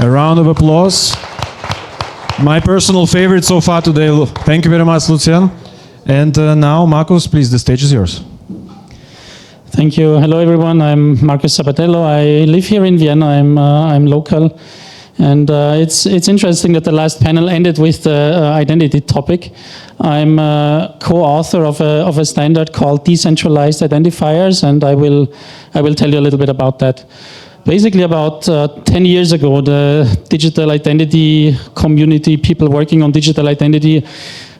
A round of applause. My personal favorite so far today. Thank you very much, Lucian. And now, Markus, please, the stage is yours. Thank you. Hello, everyone. I'm Markus Sabadello. I live here in Vienna. I'm local. And it's interesting that the last panel ended with the identity topic. I'm co-author of a standard called Decentralized Identifiers, and I will tell you a little bit about that. Basically, about 10 years ago, the digital identity community, people working on digital identity,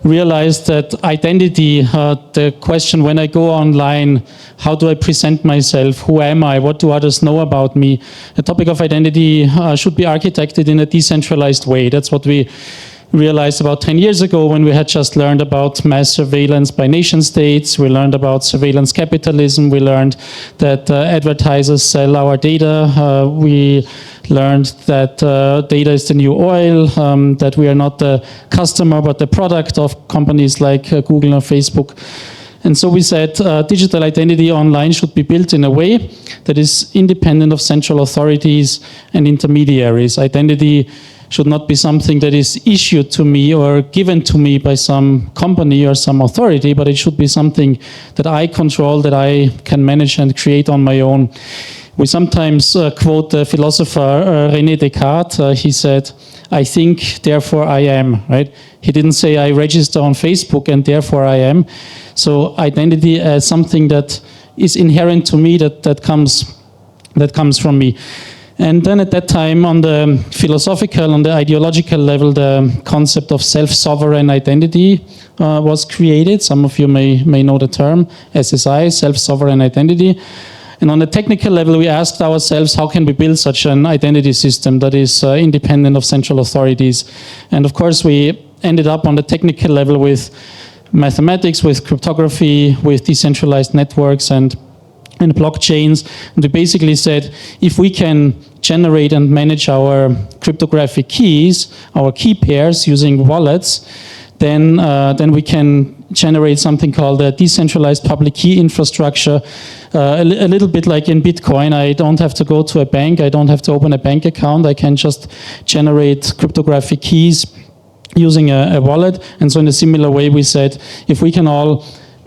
realized that identity, the question when I go online, how do I present myself, who am I, what do others know about me? The topic of identity should be architected in a decentralized way. That's what we realized about 10 years ago when we had just learned about mass surveillance by nation states. We learned about surveillance capitalism. We learned that advertisers sell our data. We learned that data is the new oil, that we are not the customer but the product of companies like Google or Facebook. And so we said digital identity online should be built in a way that is independent of central authorities and intermediaries. Identity should not be something that is issued to me or given to me by some company or some authority, but it should be something that I control, that I can manage and create on my own. We sometimes quote the philosopher René Descartes. He said, "I think, therefore I am," right? He didn't say, "I register on Facebook and therefore I am." So identity as something that is inherent to me, that comes from me. And then at that time, on the philosophical, on the ideological level, the concept of self-sovereign identity was created. Some of you may know the term, SSI, self-sovereign identity. And on the technical level, we asked ourselves, how can we build such an identity system that is independent of central authorities? And of course, we ended up on the technical level with mathematics, with cryptography, with decentralized networks and blockchains. And we basically said, if we can generate and manage our cryptographic keys, our key pairs using wallets, then we can generate something called a decentralized public key infrastructure. A little bit like in Bitcoin, I don't have to go to a bank, I don't have to open a bank account, I can just generate cryptographic keys using a wallet. And so in a similar way, we said, if we can all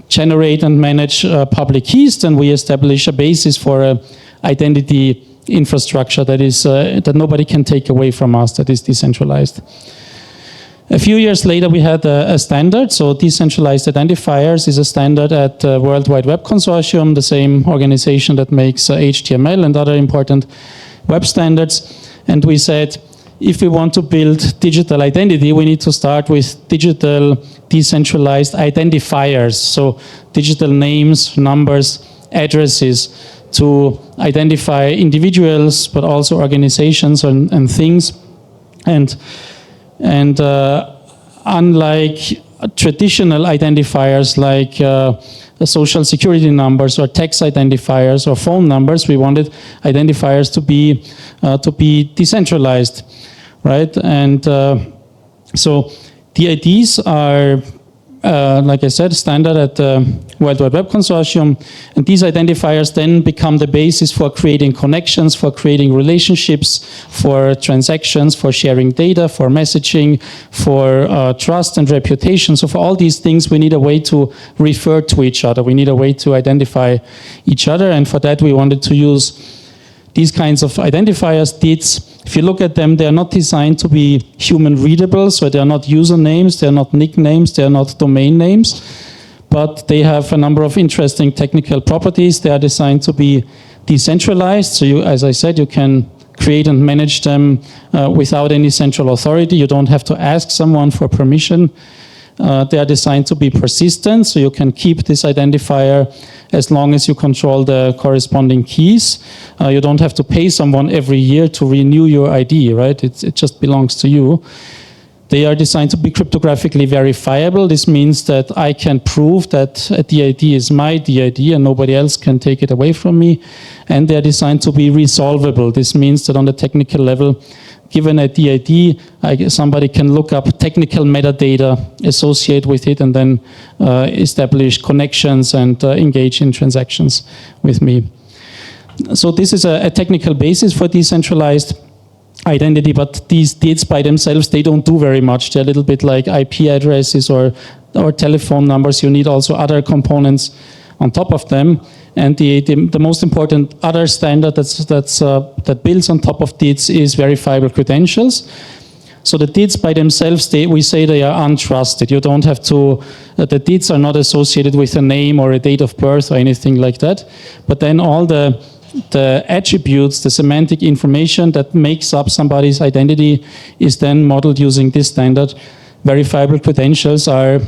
generate and manage public keys, then we establish a basis for an identity infrastructure that is that nobody can take away from us, that is decentralized. A few years later, we had a standard. So Decentralized Identifiers is a standard at the World Wide Web Consortium, the same organization that makes HTML and other important web standards. And we said, if we want to build digital identity, we need to start with digital decentralized identifiers. So digital names, numbers, addresses to identify individuals, but also organizations and things. And unlike traditional identifiers like social security numbers or tax identifiers or phone numbers, we wanted identifiers to be decentralized, right? And so DIDs are, like I said, standard at the World Wide Web Consortium, and these identifiers then become the basis for creating connections, for creating relationships, for transactions, for sharing data, for messaging, for trust and reputation. So for all these things, we need a way to refer to each other. We need a way to identify each other, and for that we wanted to use these kinds of identifiers, DIDs. If you look at them, they are not designed to be human readable, so they are not usernames, they are not nicknames, they are not domain names, but they have a number of interesting technical properties. They are designed to be decentralized, so you, as I said, you can create and manage them without any central authority. You don't have to ask someone for permission. They are designed to be persistent, so you can keep this identifier as long as you control the corresponding keys. You don't have to pay someone every year to renew your ID, right? It just belongs to you. They are designed to be cryptographically verifiable. This means that I can prove that a DID is my DID and nobody else can take it away from me. And they are designed to be resolvable. This means that on the technical level, given a DID, somebody can look up technical metadata, associate with it, and then establish connections and engage in transactions with me. So this is a technical basis for decentralized identity, but these DIDs by themselves, they don't do very much. They're a little bit like IP addresses or telephone numbers. You need also other components on top of them. And the most important other standard that builds on top of DIDs is verifiable credentials. So the DIDs by themselves, we say they are untrusted. You don't have to, the DIDs are not associated with a name or a date of birth or anything like that. But then all the attributes, the semantic information that makes up somebody's identity is then modeled using this standard. Verifiable credentials are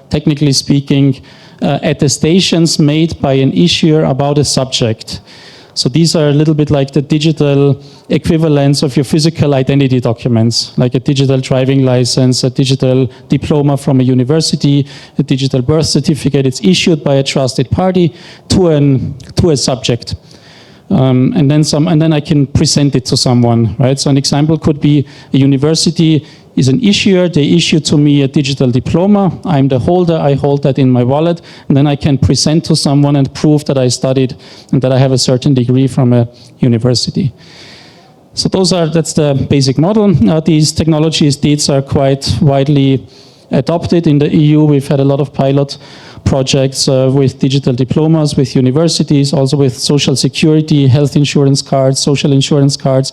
technically speaking attestations made by an issuer about a subject. So these are a little bit like the digital equivalents of your physical identity documents, like a digital driving license, a digital diploma from a university, a digital birth certificate. It's issued by a trusted party to a subject. And then I can present it to someone, right? So an example could be a university is an issuer. They issue to me a digital diploma. I'm the holder. I hold that in my wallet. And then I can present to someone and prove that I studied and that I have a certain degree from a university. So that's the basic model. These technologies, DIDs, are quite widely adopted in the EU. We've had a lot of pilot projects with digital diplomas, with universities, also with social security, health insurance cards, social insurance cards.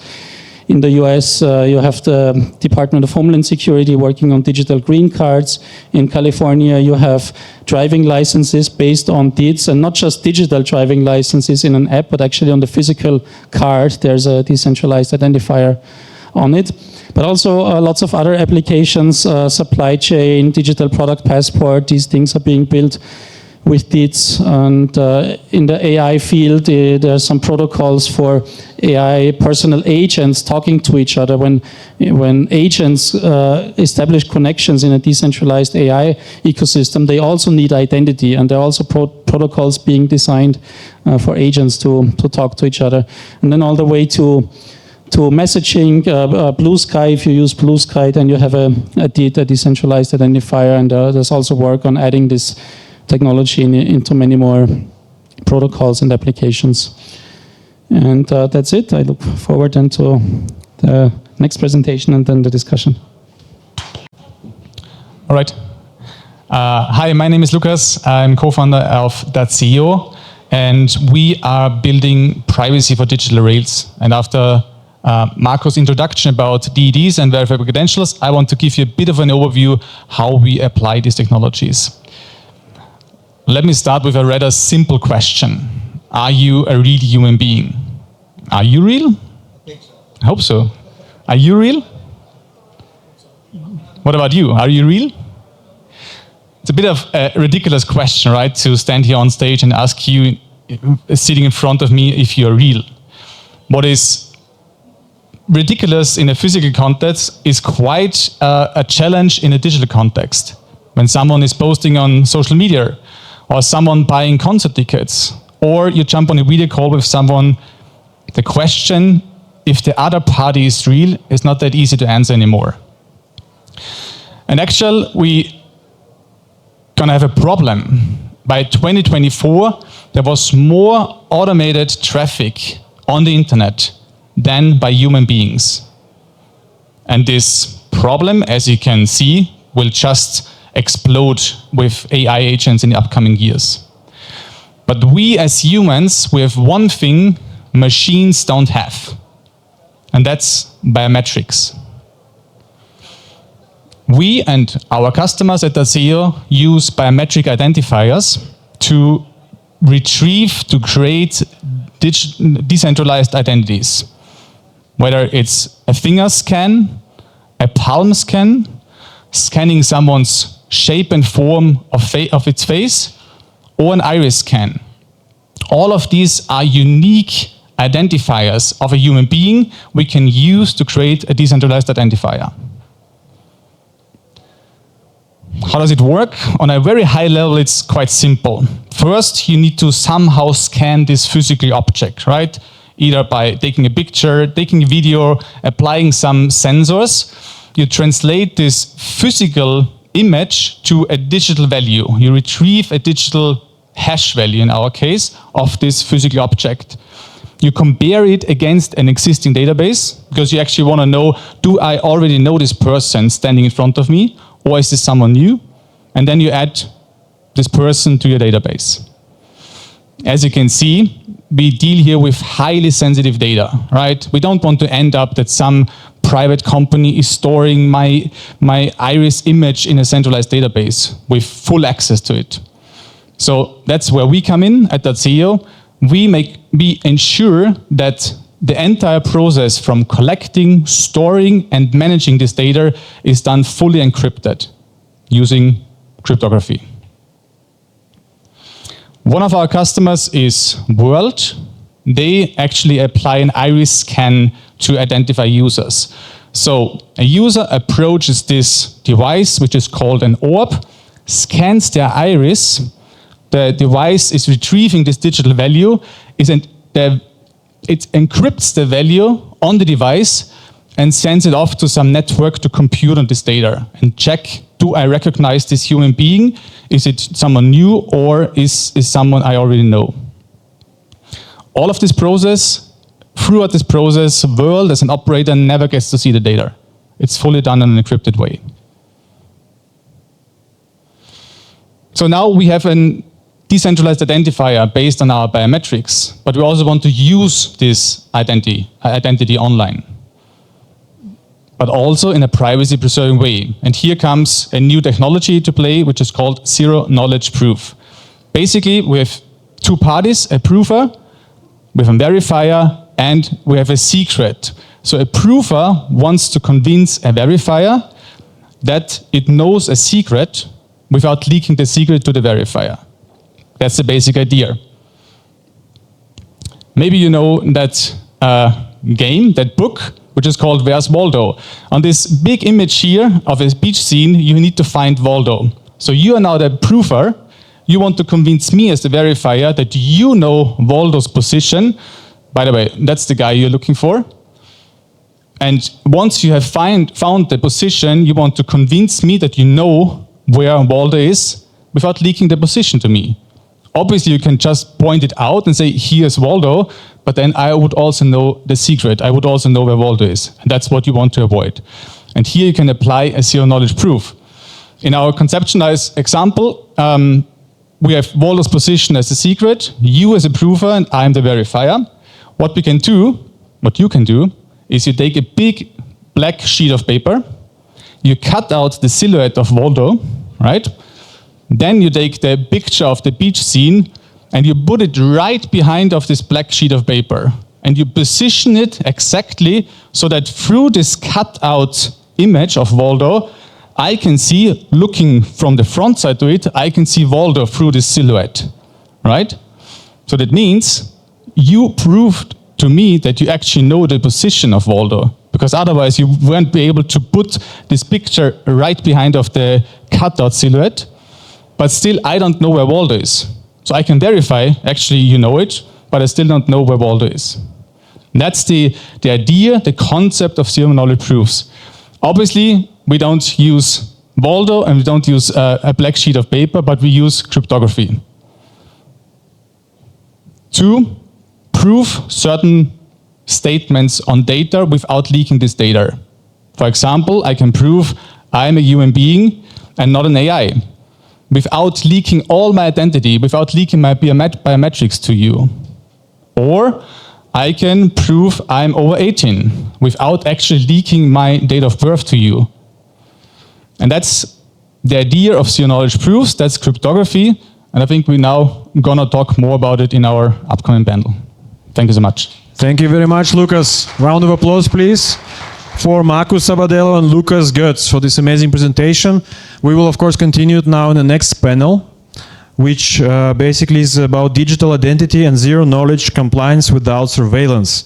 In the US, you have the Department of Homeland Security working on digital green cards. In California, you have driving licenses based on DIDs, and not just digital driving licenses in an app, but actually on the physical card. There's a decentralized identifier on it. But also lots of other applications, supply chain, digital product passport, these things are being built with DIDs. And in the AI field, there are some protocols for AI personal agents talking to each other. When agents establish connections in a decentralized AI ecosystem, they also need identity, and there are also protocols being designed for agents to talk to each other. And then all the way to messaging, Blue Sky. If you use Blue Sky, then you have a DID, a decentralized identifier, and there's also work on adding this technology into many more protocols and applications. And that's it. I look forward then to the next presentation and then the discussion. All right. Hi, my name is Lucas. I'm co-founder of .co, and we are building privacy for digital rails. And after Markus' introduction about DIDs and verifiable credentials, I want to give you a bit of an overview how we apply these technologies. Let me start with a rather simple question. Are you a real human being? Are you real? I think so. I hope so. Are you real? What about you? Are you real? It's a bit of a ridiculous question, right? To stand here on stage and ask you, sitting in front of me, if you're real. What is ridiculous in a physical context is quite a challenge in a digital context. When someone is posting on social media, or someone buying concert tickets, or you jump on a video call with someone, the question if the other party is real is not that easy to answer anymore. And actually, we gonna have a problem. By 2024, there was more automated traffic on the internet than by human beings. And this problem, as you can see, will just explode with AI agents in the upcoming years. But we as humans, we have one thing machines don't have, and that's biometrics. We and our customers at .co use biometric identifiers to retrieve, to create decentralized identities. Whether it's a finger scan, a palm scan, scanning someone's shape and form of its face, or an iris scan. All of these are unique identifiers of a human being we can use to create a decentralized identifier. How does it work? On a very high level, it's quite simple. First, you need to somehow scan this physical object, right? Either by taking a picture, taking a video, applying some sensors. You translate this physical image to a digital value. You retrieve a digital hash value, in our case, of this physical object. You compare it against an existing database because you actually want to know, do I already know this person standing in front of me, or is this someone new? And then you add this person to your database. As you can see, we deal here with highly sensitive data, right? We don't want to end up that some private company is storing my iris image in a centralized database with full access to it. So that's where we come in at .co. We ensure that the entire process from collecting, storing, and managing this data is done fully encrypted using cryptography. One of our customers is World. They actually apply an iris scan to identify users. So a user approaches this device, which is called an orb, scans their iris. The device is retrieving this digital value. It encrypts the value on the device and sends it off to some network to compute on this data and check, do I recognize this human being? Is it someone new, or is someone I already know? All of this process, throughout this process, World as an operator never gets to see the data. It's fully done in an encrypted way. So now we have a decentralized identifier based on our biometrics, but we also want to use this identity online, but also in a privacy-preserving way. And here comes a new technology to play, which is called zero-knowledge proof. Basically, we have two parties, a proofer, with a verifier, and we have a secret. So a proofer wants to convince a verifier that it knows a secret without leaking the secret to the verifier. That's the basic idea. Maybe you know that game, that book, which is called Where's Waldo? On this big image here of a beach scene, you need to find Waldo. So you are now the proofer. You want to convince me as the verifier that you know Waldo's position. By the way, that's the guy you're looking for. And once you have found the position, you want to convince me that you know where Waldo is without leaking the position to me. Obviously, you can just point it out and say, here's Waldo, but then I would also know the secret. I would also know where Waldo is. And that's what you want to avoid. And here you can apply a zero-knowledge proof. In our conceptualized example, we have Waldo's position as a secret, you as a prover, and I'm the verifier. What you can do, is you take a big black sheet of paper, you cut out the silhouette of Waldo, right? Then you take the picture of the beach scene and you put it right behind of this black sheet of paper. And you position it exactly so that through this cut out image of Waldo, I can see, looking from the front side to it, I can see Waldo through this silhouette, right? So that means you proved to me that you actually know the position of Waldo, because otherwise you won't be able to put this picture right behind of the cut-out silhouette, but still I don't know where Waldo is. So I can verify, actually you know it, but I still don't know where Waldo is. And that's the idea, the concept of zero-knowledge proofs. Obviously, we don't use Waldo and we don't use a black sheet of paper, but we use cryptography to prove certain statements on data without leaking this data. For example, I can prove I'm a human being and not an AI without leaking all my identity, without leaking my biometrics to you. Or I can prove I'm over 18 without actually leaking my date of birth to you. And that's the idea of zero-knowledge proofs, that's cryptography, and I think we're now gonna talk more about it in our upcoming panel. Thank you so much. Thank you very much, Lucas. Round of applause, please, for Markus Sabadello and Lucas Götz for this amazing presentation. We will, of course, continue it now in the next panel, which basically is about digital identity and zero-knowledge compliance without surveillance.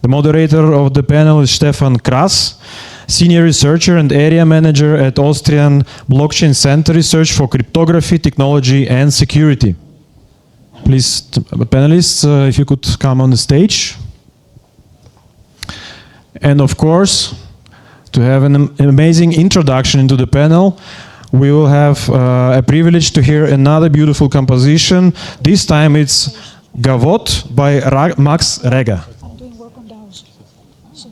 The moderator of the panel is Stefan Kras, Senior Researcher and Area Manager at Austrian Blockchain Center Research for Cryptography, Technology and Security. Please, panelists, if you could come on the stage. And of course, to have an amazing introduction into the panel, we will have a privilege to hear another beautiful composition. This time it's Gavot by Max Reger. I'm doing work on DAOs. So.